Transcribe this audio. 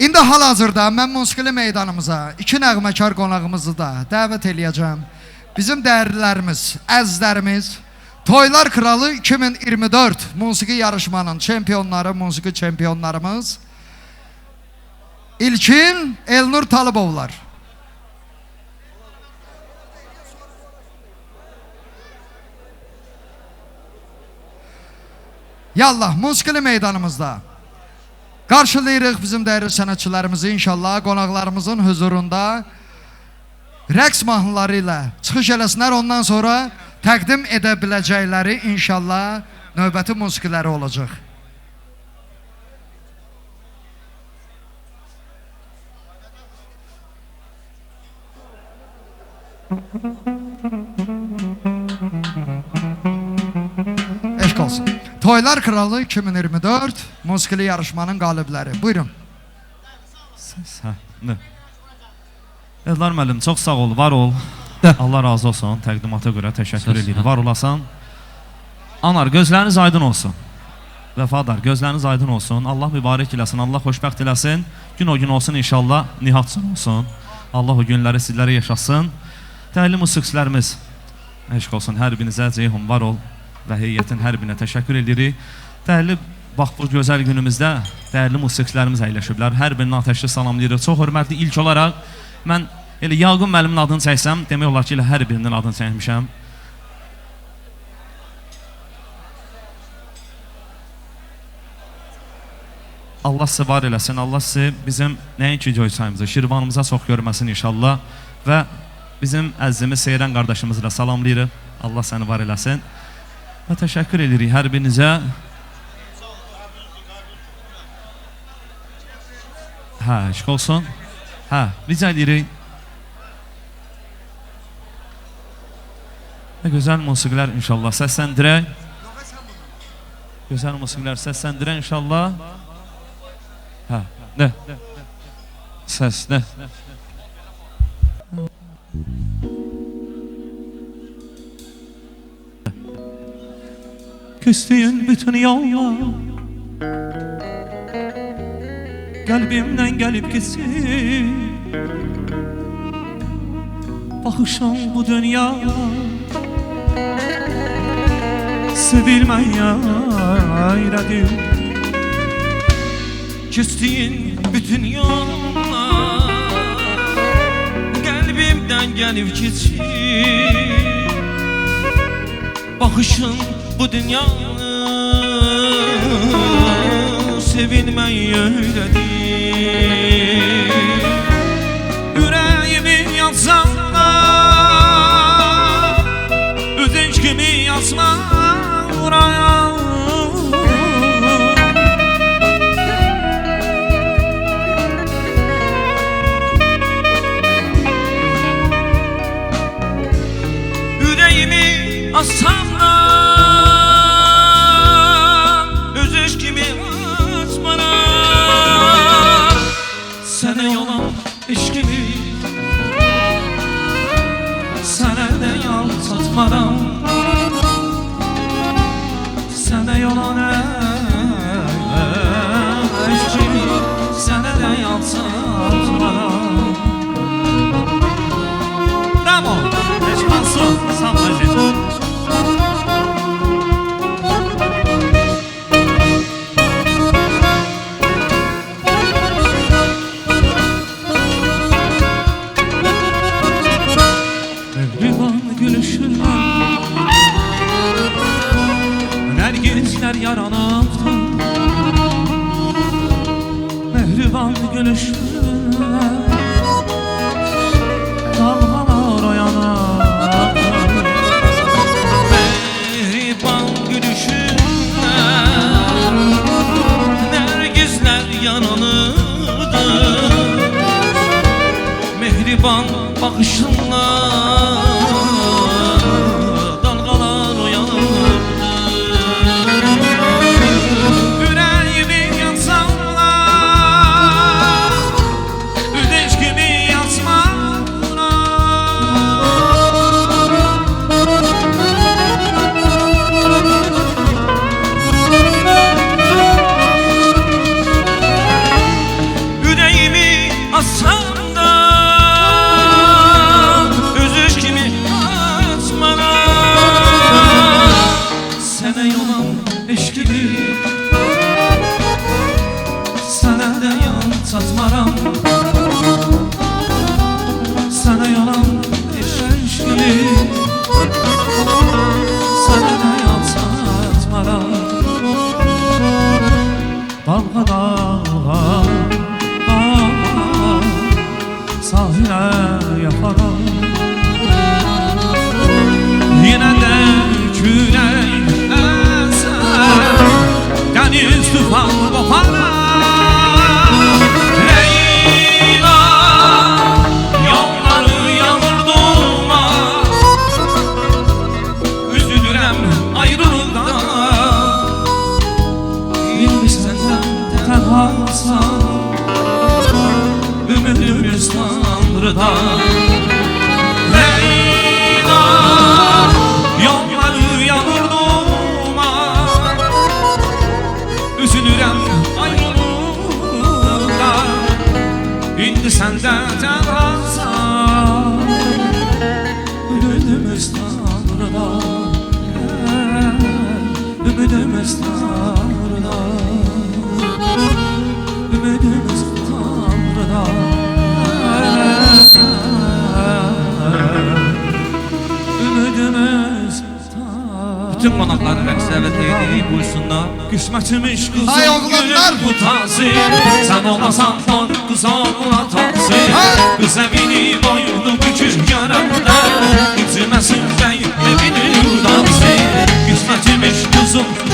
İndi hal-hazırda mən musiqili meydanımıza iki nəğməkar qonağımızı da dəvət eləyəcəm. Bizim dəyərlilərimiz, əzizlərimiz, Toylar Kralı 2024 musiqi yarışmanın çempionları, musiqi çempionlarımız İlkin, Elnur Talıbovlar. Yallah, musiqili meydanımızda qarşılayırıq bizim dəyərli sənətçilərimizi inşallah qonaqlarımızın huzurunda rəqs mahnıları ilə çıxış eləsinlər. Ondan sonra təqdim edə biləcəkləri inşallah növbəti musiqiləri olacaq. Eşq olsun. Toylar Kralı 2024 musiqili yarışmanın qalibləri. Buyurun. Eldar müəllim, çox sağ ol, var ol. Allah razı olsun, təqdimata görə təşəkkür edirəm. Var olasan. Anar, gözləriniz aydın olsun. Vəfadar, gözləriniz aydın olsun. Allah mübarək eləsin, Allah xoşbəxt eləsin. Gün o gün olsun inşallah, nihatçın olsun. Allah o günləri sizlərə yaşasın. Dəyərli musiqiçilərimiz, eşq olsun, hər birinizə Ceyhun var ol və heyətin hər birinə təşəkkür edirik. Dəyərli, bax bu gözəl günümüzdə dəyərli musiqiçilərimiz əyləşiblər. Hər birini atəşli salamlayırıq. Çox hörmətli, ilk olaraq mən elə Yaqub müəllimin adını çəksəm, demək olar ki, elə hər birinin adını çəkmişəm. Allah sizi var eləsin, Allah sizi bizim nəinki Göyçayımızı, Şirvanımıza çox görməsin inşallah. Və bizim əzizimiz Seyran qardaşımızı da salamlayırıq. Allah səni var eləsin. Və təşəkkür edirik hər birinizə. Hə, eşq olsun. Hə, rica edirik. Və gözəl musiqilər inşallah səsləndirək. Gözəl musiqilər səsləndirək inşallah. Hə, nə? Səs, nə? Küstüyün bütün yollar Qəlbimdən gəlib gitsin Baxışım bu dünya Sevilməyə ayrədir Küstüyün bütün yollar Qəlbimdən gəlib gitsin Baxışın bu dünyanı sevilmeyi öğredir Yüreğimi yazsana Ödünç gibi yazma oraya Yüreğimi yazsana Sənə yalan eşkimi Sənə də yansatmaram Bravo! Eşkansın, sağ olun Yaranıptı Mehriban gülüşüne Dalgalar oyanıptı Mehriban gülüşüne Nergizler yananırdı Mehriban bakışınla Yüreğim satmaram sana yalan eşkili sana da yalan satmaram dalga dalga sahilə yaparam yine de külək əsən dəniz tufan qoparam Ümidimiz Tanrı'da Leyla yolları yanır durma üzülürəm ayrılığında İndi səndə tənhasan Ümidimiz Tanrı'da Ümidimiz Tanrı'da Ümidimiz Tanrı'da Ümidimiz Tanrı'da Bütün qonaqları rəqsə dəvət edib buyursunlar. Qismətimiz qızım Ay oğlanlar! Bu tazi Sən olmasan xan qız olma tazi Qız əmini boyunu bükür görəndə İnciməsin bəyim evini udansın Qismətimiz qızım